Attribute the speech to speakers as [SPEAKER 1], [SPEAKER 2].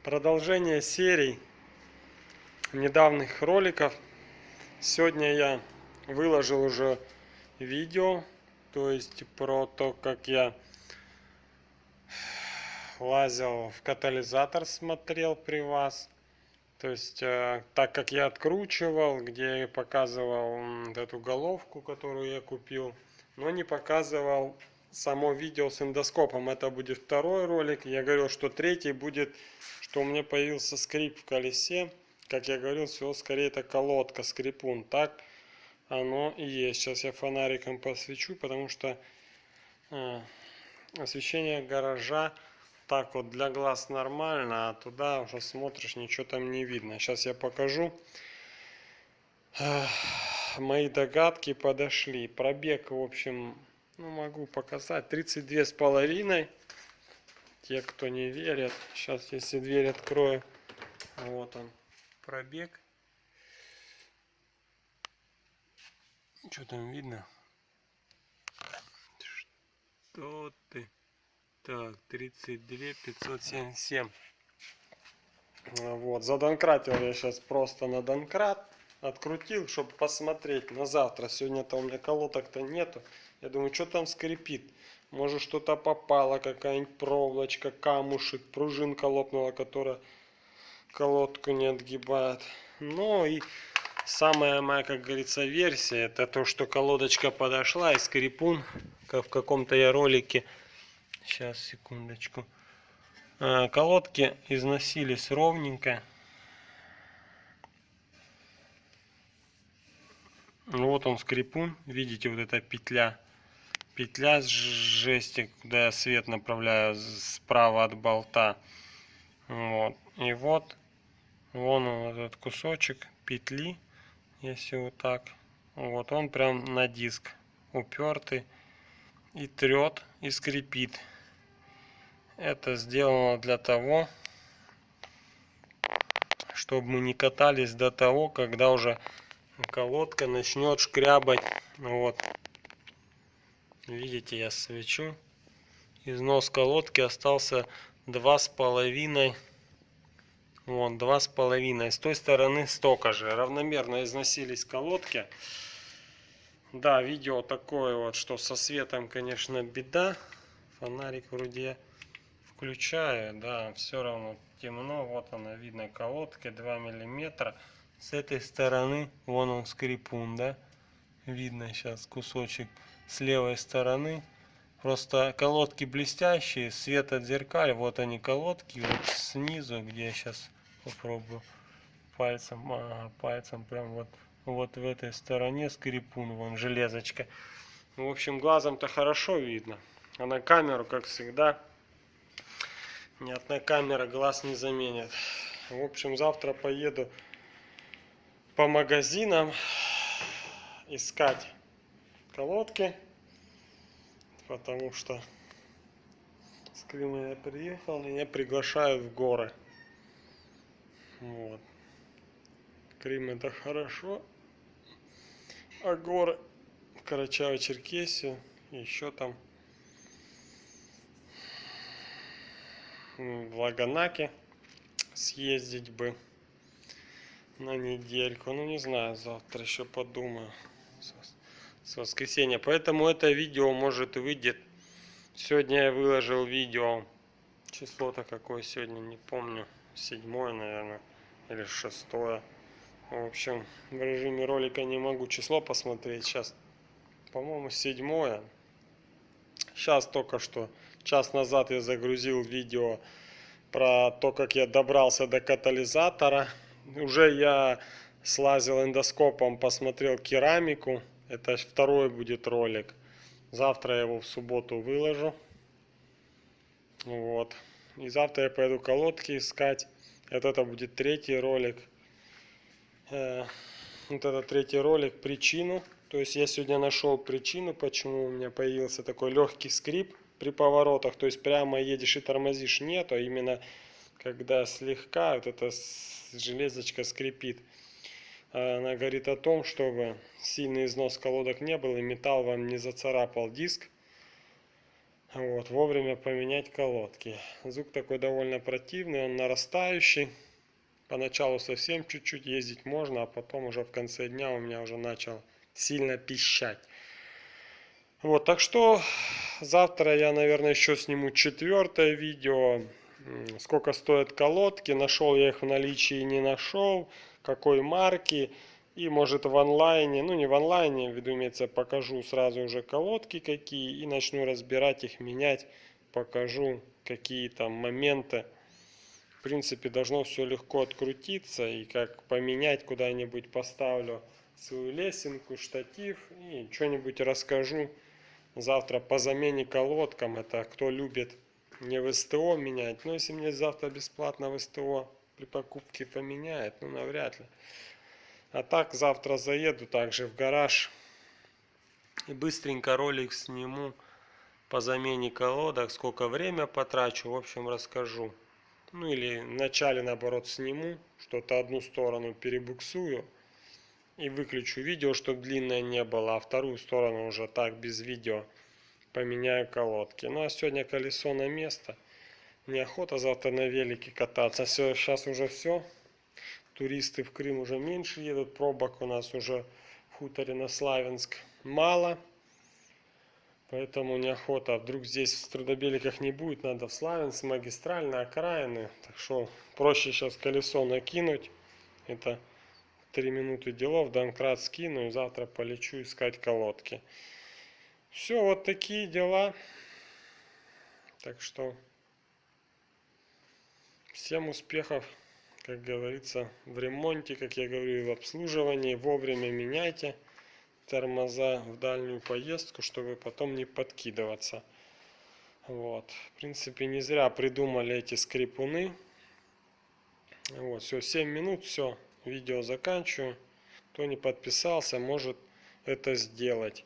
[SPEAKER 1] Продолжение серий недавних роликов. Сегодня я выложил уже видео, то есть про то, как я лазил в катализатор, смотрел при вас. То есть так как я откручивал, где я показывал эту головку, которую я купил, но не показывал само видео с эндоскопом. Это будет второй ролик. Я говорил, что третий будет, что у меня появился скрип в колесе. Как я говорил, всего скорее это колодка, скрипун. Так оно и есть. Сейчас я фонариком посвечу, потому что освещение гаража так вот для глаз нормально, а туда уже смотришь, ничего там не видно. Сейчас я покажу. Мои догадки подошли. Пробег, в общем, могу показать. 32,5. Те, кто не верят. Сейчас, если дверь открою. Вот он. Пробег. Что там видно? Что ты? Так, 32 577. Вот, задонкратил я сейчас просто на донкрат. Открутил, чтобы посмотреть на завтра. Сегодня-то у меня колодок-то нету. Я думаю, что там скрипит. Может, что-то попало, какая-нибудь проволочка, камушек, пружинка лопнула, которая колодку не отгибает. Ну и самая моя, как говорится, версия, это то, что колодочка подошла и скрипун, как в каком-то я ролике. Сейчас, секундочку. Колодки износились ровненько. Вот он скрипун. Видите, вот эта петля. Петля с жести, куда я свет направляю справа от болта. Вот. И вот. Вон он, этот кусочек петли. Если вот так. Вот он прям на диск упертый. И трет, и скрипит. Это сделано для того, чтобы мы не катались до того, когда уже колодка начнет шкрябать. Вот. Видите, я свечу. Износ колодки остался 2,5. Вон, 2,5. С той стороны столько же. Равномерно износились колодки. Да, видео такое вот, что со светом, конечно, беда. Фонарик вроде я включаю. Да, все равно темно. Вот она, видно, колодка 2 миллиметра. С этой стороны, вон он скрипун, да? Видно сейчас кусочек с левой стороны. Просто колодки блестящие, свет от зеркаль. Вот они колодки. Вот снизу, где я сейчас попробую пальцем. Пальцем прям вот в этой стороне скрипун. Вон железочка. В общем, глазом-то хорошо видно. А на камеру, как всегда, ни одна камера глаз не заменит. В общем, завтра поеду по магазинам искать колодки, потому что с Крыма я приехал, меня приглашают в горы. Вот. Крым это хорошо, а горы в Карачаево-Черкесию, еще там в Лаганаке съездить бы на недельку. Ну не знаю, завтра еще подумаю. С воскресенья. Поэтому это видео может выйдет. Сегодня я выложил видео. Число-то какое сегодня, не помню. 7, наверное. Или 6. В общем, в режиме ролика не могу число посмотреть. Сейчас, по-моему, 7. Сейчас только что, час назад я загрузил видео про то, как я добрался до катализатора. Уже я слазил эндоскопом, посмотрел керамику. Это второй будет ролик. Завтра я его в субботу выложу. Вот. И завтра я пойду колодки искать. Это будет третий ролик. Вот это третий ролик. Причину. То есть я сегодня нашел причину, почему у меня появился такой легкий скрип при поворотах. То есть прямо едешь и тормозишь. Нет, а именно когда слегка вот эта железочка скрипит. Она говорит о том, чтобы сильный износ колодок не был и металл вам не зацарапал диск. Вот, вовремя поменять колодки. Звук такой довольно противный, он нарастающий. Поначалу совсем чуть-чуть ездить можно, а потом уже в конце дня у меня уже начал сильно пищать. Вот, так что завтра я, наверное, еще сниму 4-е видео. Сколько стоят колодки, нашел я их в наличии, не нашел, какой марки. И может в онлайне, ну не в онлайне, в виду имеется, покажу сразу уже колодки какие. И начну разбирать их, менять. Покажу какие там моменты. В принципе, должно все легко открутиться. И как поменять куда-нибудь, поставлю свою лесенку, штатив. И что-нибудь расскажу завтра по замене колодкам. Это кто любит не в СТО менять. Но если мне завтра бесплатно в СТО при покупке поменяет, ну навряд ли. А так завтра заеду также в гараж и быстренько ролик сниму по замене колодок. Сколько время потрачу, в общем расскажу. Ну или вначале наоборот сниму, что-то одну сторону перебуксую и выключу видео, чтобы длинное не было, а вторую сторону уже так без видео поменяю колодки. Ну а сегодня колесо на место. Неохота завтра на велике кататься. Все, сейчас уже все. Туристы в Крым уже меньше едут. Пробок у нас уже в хуторе на Славянск мало. Поэтому неохота. А вдруг здесь в Трудобеликах не будет. Надо в Славянск, магистральные окраины. Так что проще сейчас колесо накинуть. Это 3 минуты делов. Домкрат скину и завтра полечу искать колодки. Все, вот такие дела. Так что всем успехов, как говорится, в ремонте, как я говорю, и в обслуживании. Вовремя меняйте тормоза в дальнюю поездку, чтобы потом не подкидываться. Вот. В принципе, не зря придумали эти скрипуны. Вот, все, 7 минут, все, видео заканчиваю. Кто не подписался, может это сделать.